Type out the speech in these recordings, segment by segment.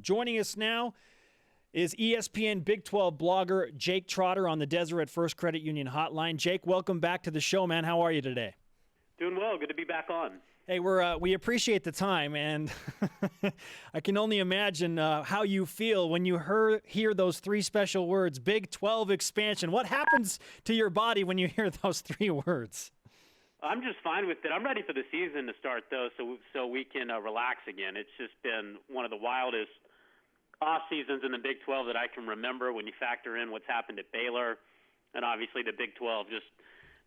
Joining us now is ESPN Big 12 blogger Jake Trotter on the Deseret First Credit Union hotline. Jake, welcome back to the show, man. How are you today? Doing well. Good to be back on. Hey, we appreciate the time, and I can only imagine how you feel when you hear those three special words, Big 12 expansion. What happens to your body when you hear those three words? I'm just fine with it. I'm ready for the season to start, though, so we can relax again. It's just been one of the wildest off seasons in the Big 12 that I can remember when you factor in what's happened at Baylor, and obviously the Big 12 just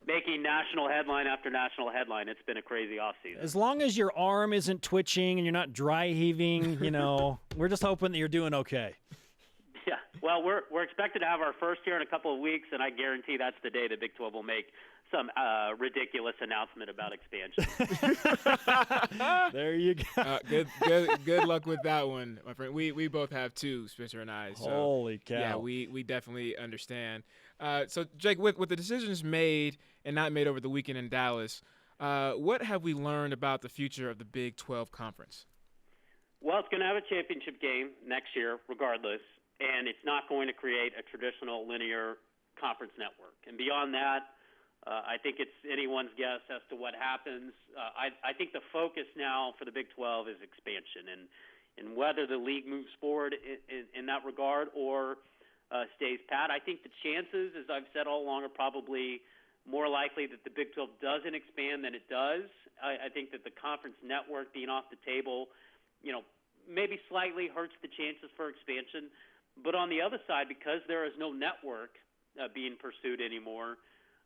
making national headline after national headline. It's been a crazy offseason. As long as your arm isn't twitching and you're not dry heaving, we're just hoping that you're doing okay. Yeah, well, we're expected to have our first here in a couple of weeks, and I guarantee that's the day the Big 12 will make some ridiculous announcement about expansion. There you go. Good luck with that one, my friend. We both have two, Spencer and I. So, holy cow. Yeah, we definitely understand. So, Jake, with the decisions made and not made over the weekend in Dallas, what have we learned about the future of the Big 12 Conference? Well, it's going to have a championship game next year, regardless, and it's not going to create a traditional linear conference network. And beyond that, I think it's anyone's guess as to what happens. I think the focus now for the Big 12 is expansion, and whether the league moves forward in that regard or stays pat. I think the chances, as I've said all along, are probably more likely that the Big 12 doesn't expand than it does. I think that the conference network being off the table, maybe slightly hurts the chances for expansion. But on the other side, because there is no network being pursued anymore,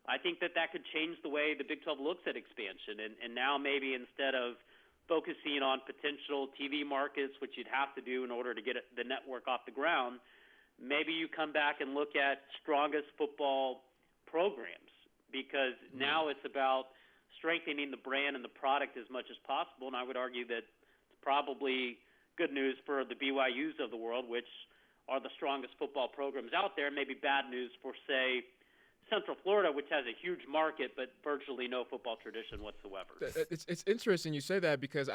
I think that could change the way the Big 12 looks at expansion. And now maybe instead of focusing on potential TV markets, which you'd have to do in order to get the network off the ground, maybe you come back and look at strongest football programs, because now it's about strengthening the brand and the product as much as possible. And I would argue that it's probably good news for the BYUs of the world, which are the strongest football programs out there, maybe bad news for, say, Central Florida, which has a huge market but virtually no football tradition whatsoever. It's interesting you say that, because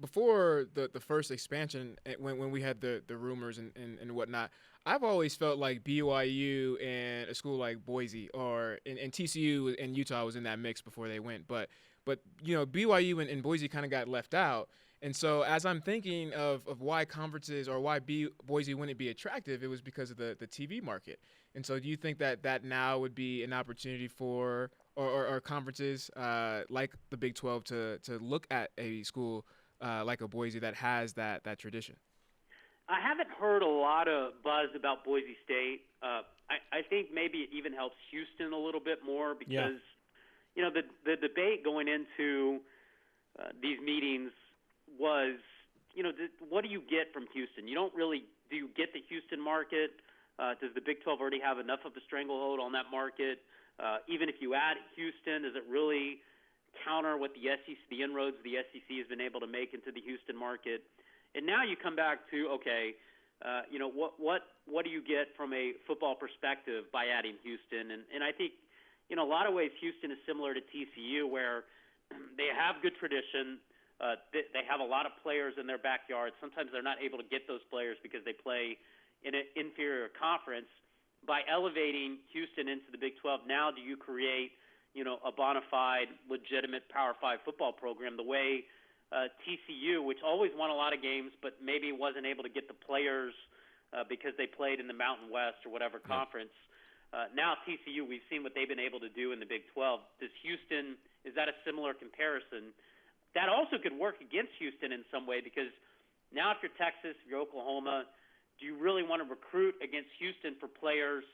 before the first expansion, when we had the rumors and whatnot, I've always felt like BYU and a school like Boise and TCU and Utah was in that mix before they went, but BYU and Boise kind of got left out. And so as I'm thinking of why conferences or why Boise wouldn't be attractive, it was because of the TV market. And so do you think that now would be an opportunity for or conferences like the Big 12 to look at a school like a Boise that has that tradition? I haven't heard a lot of buzz about Boise State. I think maybe it even helps Houston a little bit more, because the debate going into these meetings was, what do you get from Houston? Do you get the Houston market? Does the Big 12 already have enough of a stranglehold on that market? Even if you add Houston, does it really counter what the inroads the SEC has been able to make into the Houston market? And now you come back to, okay, what do you get from a football perspective by adding Houston? And I think, in a lot of ways, Houston is similar to TCU, where they have good tradition. They have a lot of players in their backyard. Sometimes they're not able to get those players because they play in an inferior conference. By elevating Houston into the Big 12, now do you create, a bona fide, legitimate Power 5 football program, the way TCU, which always won a lot of games, but maybe wasn't able to get the players because they played in the Mountain West or whatever conference. Now TCU, we've seen what they've been able to do in the Big 12. Is that a similar comparison? That also could work against Houston in some way, because now if you're Texas, if you're Oklahoma, do you really want to recruit against Houston for players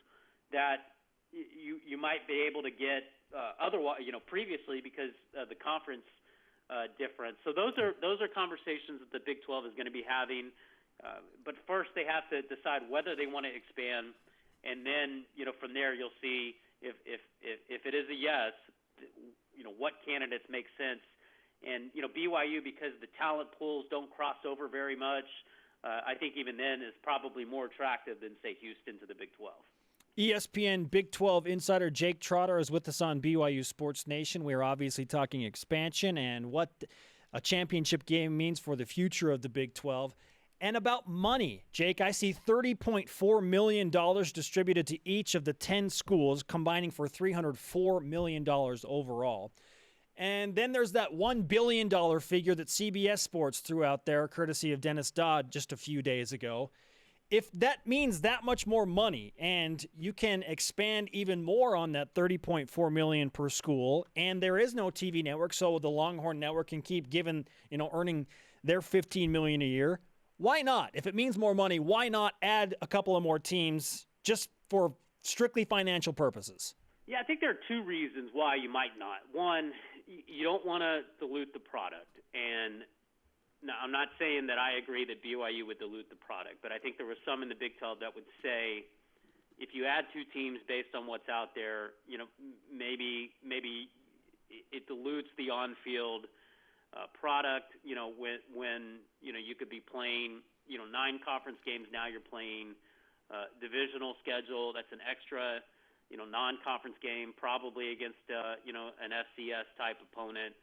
that you might be able to get otherwise, previously, because the conference difference? So those are conversations that the Big 12 is going to be having. But first, they have to decide whether they want to expand, and then from there you'll see if it is a yes, what candidates make sense. And BYU, because the talent pools don't cross over very much, I think even then is probably more attractive than, say, Houston to the Big 12. ESPN Big 12 insider Jake Trotter is with us on BYU Sports Nation. We are obviously talking expansion and what a championship game means for the future of the Big 12. And about money, Jake, I see $30.4 million distributed to each of the 10 schools, combining for $304 million overall. And then there's that $1 billion figure that CBS Sports threw out there, courtesy of Dennis Dodd just a few days ago. If that means that much more money and you can expand even more on that $30.4 million per school, and there is no TV network, so the Longhorn Network can keep earning their $15 million a year, why not? If it means more money, why not add a couple of more teams just for strictly financial purposes? Yeah, I think there are two reasons why you might not. One, you don't want to dilute the product. And now, I'm not saying that I agree that BYU would dilute the product, but I think there were some in the Big 12 that would say if you add two teams based on what's out there, maybe it dilutes the on-field product, when you could be playing, 9 conference games. Now you're playing divisional schedule. That's an extra, non-conference game, probably against, an FCS type opponent.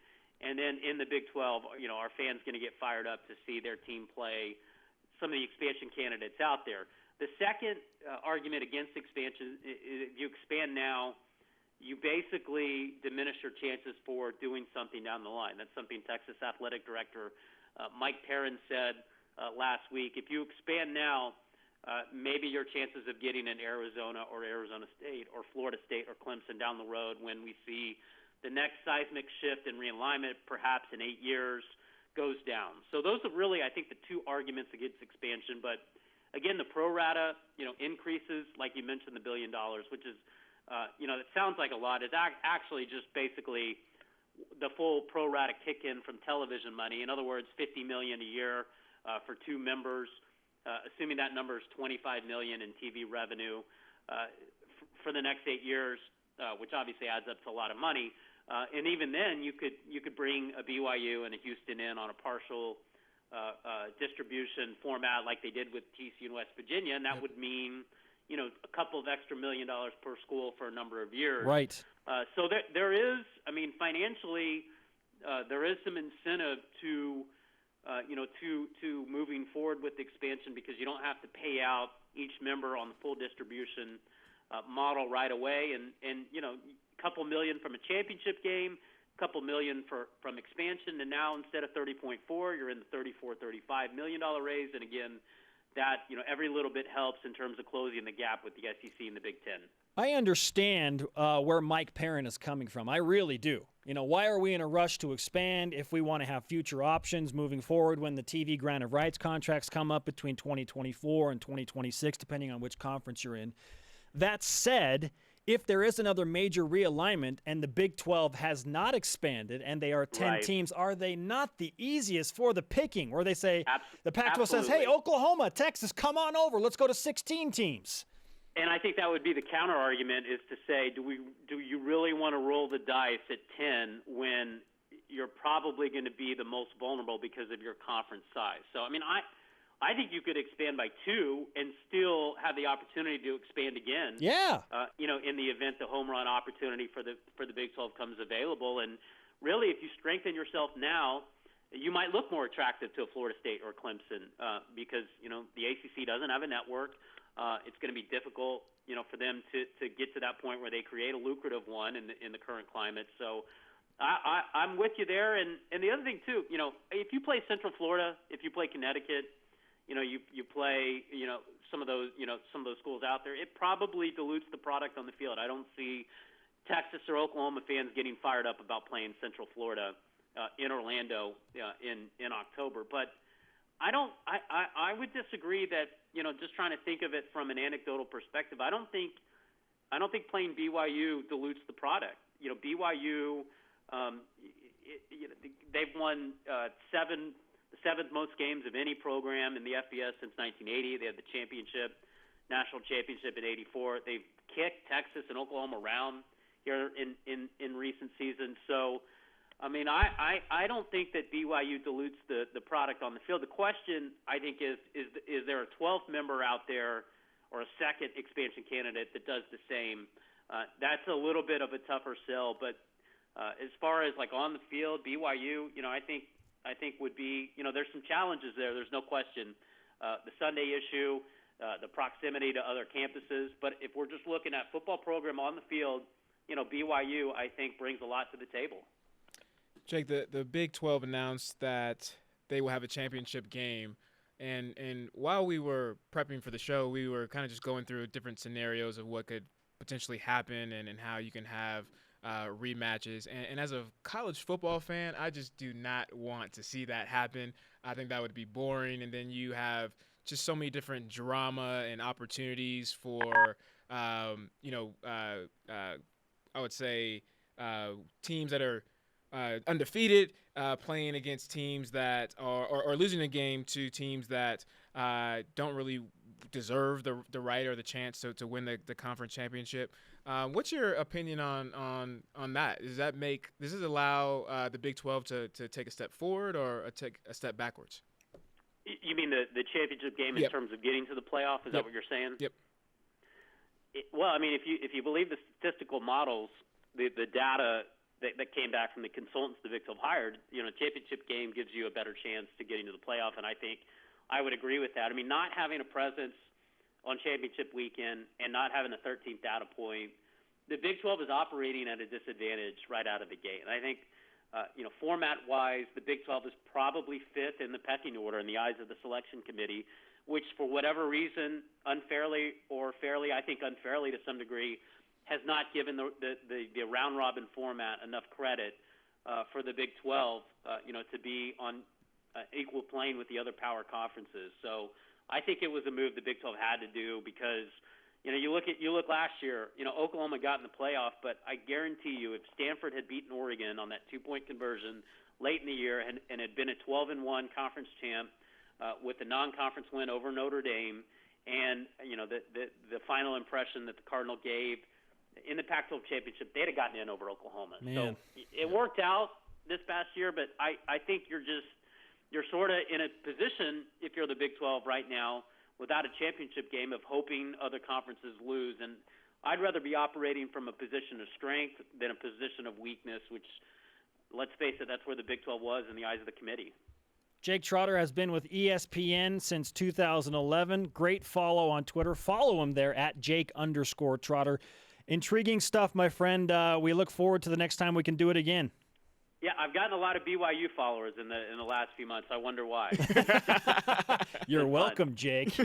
And then in the Big 12, our fans going to get fired up to see their team play some of the expansion candidates out there. The second argument against expansion is if you expand now, you basically diminish your chances for doing something down the line. That's something Texas Athletic Director Mike Perrin said last week. If you expand now, maybe your chances of getting an Arizona or Arizona State or Florida State or Clemson down the road when we see the next seismic shift and realignment, perhaps in 8 years, goes down. So those are really, I think, the two arguments against expansion. But again, the pro rata, increases, like you mentioned, the $1 billion, which is, it sounds like a lot. It's actually just basically the full pro rata kick in from television money. In other words, $50 million a year for 2 members, assuming that number is $25 million in TV revenue for the next 8 years, which obviously adds up to a lot of money. And even then, you could bring a BYU and a Houston in on a partial distribution format like they did with TCU and West Virginia, and that would mean, a couple of extra $1 million per school for a number of years. Right. So there is, financially, there is some incentive to moving forward with the expansion because you don't have to pay out each member on the full distribution model right away, and a couple million from a championship game, a couple million from expansion, and now instead of 30.4, you're in the $34-35 million raise, and again, that every little bit helps in terms of closing the gap with the SEC and the Big Ten. I understand where Mike Perrin is coming from. I really do. Why are we in a rush to expand if we want to have future options moving forward when the TV grant of rights contracts come up between 2024 and 2026, depending on which conference you're in? That said, if there is another major realignment and the Big 12 has not expanded and they are 10 teams, are they not the easiest for the picking? Where they say, the Pac-12 says, hey, Oklahoma, Texas, come on over. Let's go to 16 teams. And I think that would be the counter argument is to say, do you really want to roll the dice at 10 when you're probably going to be the most vulnerable because of your conference size? So, I think you could expand by 2 and still have the opportunity to expand again. Yeah. In the event the home run opportunity for the Big 12 comes available. And really, if you strengthen yourself now, you might look more attractive to a Florida State or Clemson because, the ACC doesn't have a network. It's going to be difficult, for them to get to that point where they create a lucrative one in the current climate. So I'm with you there. And the other thing, too, if you play Central Florida, if you play Connecticut, you play, some of those schools out there, it probably dilutes the product on the field. I don't see Texas or Oklahoma fans getting fired up about playing Central Florida in Orlando in October. But I would disagree that, just trying to think of it from an anecdotal perspective, I don't think playing BYU dilutes the product. BYU, they've won the seventh most games of any program in the FBS since 1980. They had the national championship in '84. They've kicked Texas and Oklahoma around here in recent seasons. So, I don't think that BYU dilutes the product on the field. The question, I think, is there a 12th member out there or a second expansion candidate that does the same? That's a little bit of a tougher sell. But as far as like on the field, BYU, I think would be, there's some challenges there. There's no question. the Sunday issue, the proximity to other campuses. But if we're just looking at football program on the field, BYU, I think, brings a lot to the table. Jake, the Big 12 announced that they will have a championship game. And while we were prepping for the show, we were kind of just going through different scenarios of what could potentially happen and how you can have rematches. And as a college football fan, I just do not want to see that happen. I think that would be boring. And then you have just so many different drama and opportunities for, I would say teams that are undefeated playing against teams that are or losing a game to teams that don't really deserve the right or the chance to win the conference championship. What's your opinion on that? Does this allow the Big 12 to take a step forward or take a step backwards? You mean the championship game in Yep. terms of getting to the playoff? Is that what you're saying? Yep. Well, I mean, if you believe the statistical models, the data that came back from the consultants the Big 12 hired, championship game gives you a better chance to getting to the playoff, and I think I would agree with that. I mean, not having a presence on championship weekend and not having the 13th data point, the Big 12 is operating at a disadvantage right out of the gate. And I think, format-wise, the Big 12 is probably fifth in the pecking order in the eyes of the selection committee, which for whatever reason, unfairly or fairly, I think unfairly to some degree, has not given the round-robin format enough credit for the Big 12, to be on equal plane with the other power conferences. So I think it was a move the Big 12 had to do because, you look last year, Oklahoma got in the playoff, but I guarantee you if Stanford had beaten Oregon on that 2-point conversion late in the year and had been a 12-1 conference champ with a non-conference win over Notre Dame and, the final impression that the Cardinal gave in the Pac-12 championship, they'd have gotten in over Oklahoma. Man. So it worked out this past year, but I think you're sort of in a position, if you're the Big 12 right now, without a championship game of hoping other conferences lose. And I'd rather be operating from a position of strength than a position of weakness, which, let's face it, that's where the Big 12 was in the eyes of the committee. Jake Trotter has been with ESPN since 2011. Great follow on Twitter. Follow him there at Jake_Trotter. Intriguing stuff, my friend. We look forward to the next time we can do it again. Yeah, I've gotten a lot of BYU followers in the last few months. I wonder why. You're welcome, Jake. Yeah.